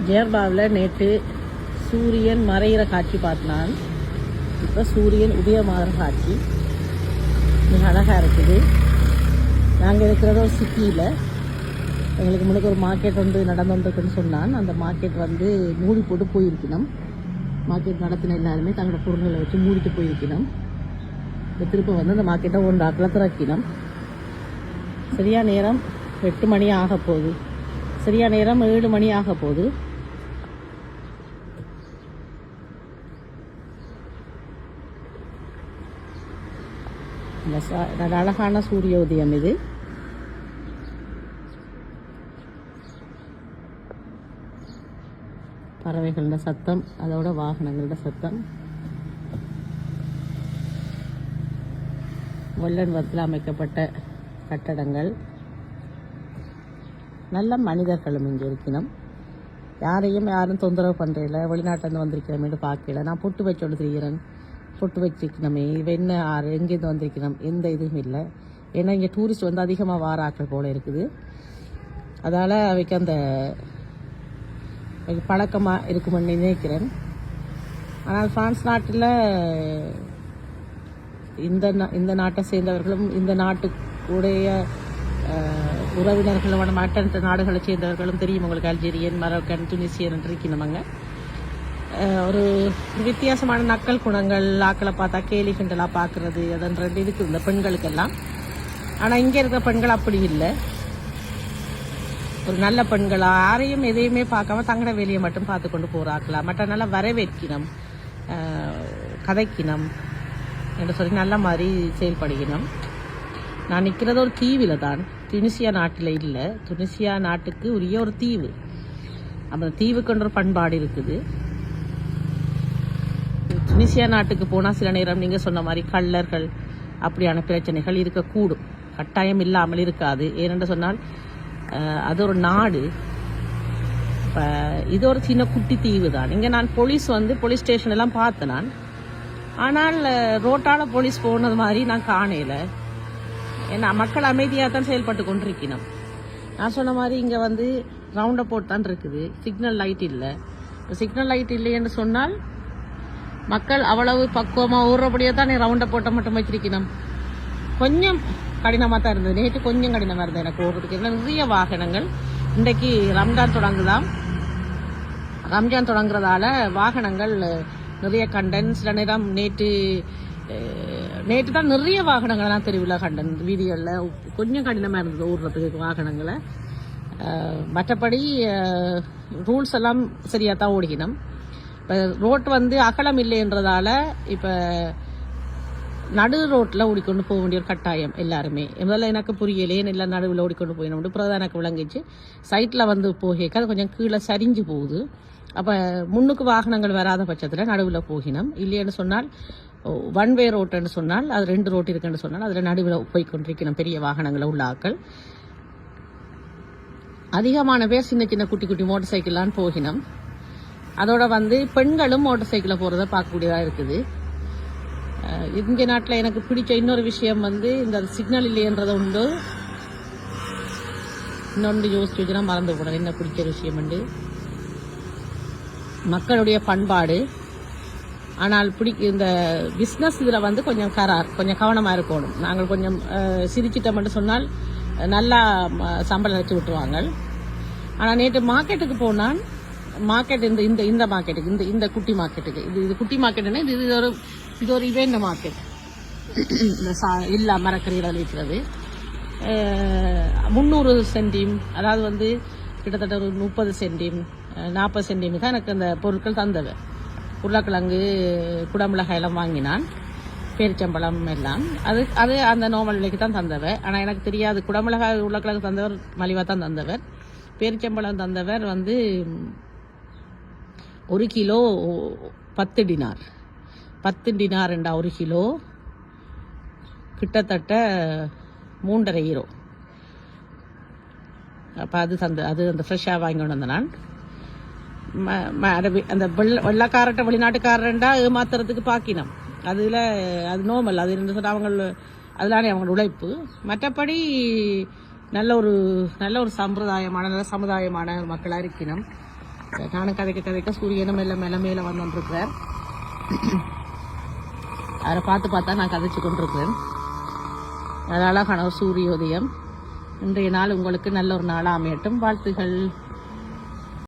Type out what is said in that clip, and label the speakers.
Speaker 1: ஜேர்பாவில் நேற்று சூரியன் மறைகிற காட்சி பார்த்தான். இப்போ சூரியன் உதயமாகிற காட்சி மிக அழகாக இருக்குது. நாங்கள் இருக்கிறத ஒரு சிட்டியில் எங்களுக்கு முன்னாடி ஒரு மார்க்கெட் வந்து நடந்துருக்குன்னு சொன்னான். அந்த மார்க்கெட் வந்து மூடி போட்டு போயிருக்கணும். மார்க்கெட் நடத்தின எல்லாருமே தங்களோட பொருள்களை வச்சு மூடிட்டு போயிருக்கணும். இப்போ திரும்ப வந்து அந்த மார்க்கெட்டை ஒன்றாக்கில் திறக்கணும். சரியா நேரம் 8 மணி ஆக போகுது. சரியா நேரம் 7 மணி ஆக போகுது. நல்ல அழகான சூரிய உதயம் இது. பறவைகளோட சத்தம், அதோட வாகனங்களோட சத்தம், வெள்ளன்வத்தில் அமைக்கப்பட்ட கட்டடங்கள், நல்ல மனிதர்களும் இங்கே இருக்கணும். யாரும் தொந்தரவு பண்ணுறதில்ல. வெளிநாட்டிலேருந்து வந்திருக்கிறோமேனு பார்க்கல. நான் பொட்டு வச்சோடு தெரிகிறேன். பொட்டு வச்சுக்கணுமே இவன் என்ன எங்கேருந்து வந்திருக்கணும் எந்த இதுவும் இல்லை. ஏன்னா இங்கே டூரிஸ்ட் வந்து அதிகமாக வாராக்கள் போல் இருக்குது. அதால் அவைக்கு அந்த பழக்கமாக இருக்குமென்னு நினைக்கிறேன். ஆனால் பிரான்ஸ் நாட்டில் இந்த நாட்டை சேர்ந்தவர்களும் இந்த நாட்டுடைய உறவினர்களும் மற்ற நாடுகளை சேர்ந்தவர்களும் தெரியும் உங்களுக்கு. அல்ஜீரியன், மரோக்கன், துனிசியன் இருக்கணுமாங்க. ஒரு வித்தியாசமான நக்கல் குணங்கள், ஆக்களை பார்த்தா கேலி கிண்டலாக பார்க்குறது, அதன்றது இருக்குது இந்த பெண்களுக்கெல்லாம். ஆனால் இங்கே இருக்கிற பெண்கள் அப்படி இல்லை. ஒரு நல்ல பெண்களாக யாரையும் எதையுமே பார்க்காம தங்கட வேலையை மட்டும் பார்த்து கொண்டு போகிறாக்கலாம். மற்ற நல்லா வரவேற்கணும், கதைக்கணும் என்று சொல்லி நல்ல மாதிரி செயல்படுகணும். நான் நிற்கிறது ஒரு தீவில் தான், துனிசியா நாட்டில் இல்லை. துனிசியா நாட்டுக்கு உரிய ஒரு தீவு. அந்த தீவுக்குன்ற பண்பாடு இருக்குது. துனிசியா நாட்டுக்கு போனால் சில நேரம் நீங்கள் சொன்ன மாதிரி கள்ளர்கள் அப்படியான பிரச்சனைகள் இருக்கக்கூடும். கட்டாயம் இல்லாமல் இருக்காது. ஏனென்று சொன்னால் அது ஒரு நாடு. இப்போ இது ஒரு சின்ன குட்டி தீவு தான். இங்கே நான் போலீஸ் ஸ்டேஷன் எல்லாம் பார்த்தேன் நான். ஆனால் ரோட்டால் போலீஸ் போனது மாதிரி நான் காணல. ஏன்னா மக்கள் அமைதியாக தான் செயல்பட்டு கொண்டிருக்கணும். நான் சொன்ன மாதிரி இங்கே ரவுண்ட் அபவுட் தான் இருக்குது. சிக்னல் லைட் இல்லை. இப்போ சிக்னல் லைட் இல்லைன்னு சொன்னால் மக்கள் அவ்வளவு பக்குவமாக ஓடுறபடியே தான் ரவுண்ட் அபவுட்டை மட்டும் வச்சிருக்கணும். கொஞ்சம் கடினமாக தான் இருந்தது. நேற்று கொஞ்சம் கடினமாக இருந்தது எனக்கு ஓடுறதுக்கு. நிறைய வாகனங்கள். இன்றைக்கு ரம்ஜான் தொடங்குதான். ரம்ஜான் தொடங்குறதால வாகனங்கள் நிறைய கண்டன். சில நேரம் நேற்று தான் நிறைய வாகனங்கள்லாம் தெருவில் கண்டன். வீதிகளில் கொஞ்சம் கடினமாக இருந்தது ஓடுறதுக்கு வாகனங்களை. மற்றபடி ரூல்ஸ் எல்லாம் சரியாக தான் ஓடிக்கணும். இப்போ ரோட் அகலம் இல்லைன்றதால இப்போ நடு ரோட்டில் ஓடிக்கொண்டு போக வேண்டிய ஒரு கட்டாயம் எல்லாருமே. முதல்ல எனக்கு புரியலே, எல்லாம் நடுவில் ஓடிக்கொண்டு போயிடணும். இப்போ தான் எனக்கு விளங்கிச்சு. சைட்டில் போக அது கொஞ்சம் கீழே சரிஞ்சு போகுது. அப்போ முன்னுக்கு வாகனங்கள் வராத பட்சத்தில் நடுவில் போகினோம். இல்லைன்னு சொன்னால் 1 வே ரோட்டுன்னு சொன்னால் அது 2 ரோட் இருக்குன்னு சொன்னால் அதில் நடுவில் போய்கொண்டிருக்கணும் பெரிய வாகனங்களை உள்ள ஆக்கள். அதிகமான பேர் சின்ன சின்ன குட்டி குட்டி மோட்டர் சைக்கிள்லாம் போகினோம். அதோட பெண்களும் மோட்டர் சைக்கிளில் போகிறத பார்க்கக்கூடியதாக இருக்குது. இங்கே நாட்டில் எனக்கு பிடிச்ச இன்னொரு விஷயம் இந்த சிக்னல் இல்லைன்றதை உண்டு. இன்னொன்று யோசிச்சு வச்சுனா மறந்து போனேன். என்ன பிடிச்ச விஷயம் மக்களுடைய பண்பாடு. ஆனால் இந்த பிஸ்னஸ் இதில் கொஞ்சம் கொஞ்சம் கவனமாக இருக்கணும். நாங்கள் கொஞ்சம் சிரிச்சிட்டோம்னு சொன்னால் நல்லா சம்பளம் வச்சு விட்டுருவாங்க. ஆனால் நேற்று மார்க்கெட்டுக்கு போனால் மார்க்கெட் இந்த மார்க்கெட்டுக்கு இந்த குட்டி மார்க்கெட்டுக்கு இது குட்டி மார்க்கெட்டுன்னா இது ஒரு இவெண்ட் மார்க்கெட். இந்த எல்லா மரக்கறிகள் விற்கிறது 300 சென்டிம், அதாவது கிட்டத்தட்ட ஒரு 30 சென்டிம் 40 சென்டிம் தான் எனக்கு அந்த பொருட்கள் தந்தவை. உருளைக்கிழங்கு, குடமிளகாய் எல்லாம் வாங்கினான், பேரிச்சம்பழம் எல்லாம். அது அந்த நார்மல் விலைக்கு தான் தந்தவர். ஆனால் எனக்கு தெரியாது குடமிளகாய் உருளைக்கிழங்கு தந்தவர் மலிவாக தான் தந்தவர். பேரிச்சம்பழம் தந்தவர் 1 கிலோ 10 டினார். 10 டினார் என்றா 1 கிலோ கிட்டத்தட்ட 3.5 யூரோ. அப்போ அது அந்த ஃப்ரெஷ்ஷாக வாங்கி கொண்டு வந்தேன் நான். அந்த வெள்ளக்காரட்ட வெளிநாட்டுக்காரன்டா ஏமாத்துறதுக்கு பாக்கினோம். அதில் அது நோமல். அது இருந்து அதனாலே அவங்க உழைப்பு. மற்றபடி நல்ல ஒரு சம்பிரதாயமான நல்ல சமுதாயமான மக்களாக இருக்கணும். நானும் கதைக்க சூரியனும் மேலே மேலே வந்துருக்கிறார். அவரை பார்த்தா நான் கதைச்சு கொண்டிருக்கிறேன். அது அழகான ஒரு சூரியோதயம். இன்றைய நாள் உங்களுக்கு நல்ல ஒரு நாளாக அமையட்டும். வாழ்த்துகள்.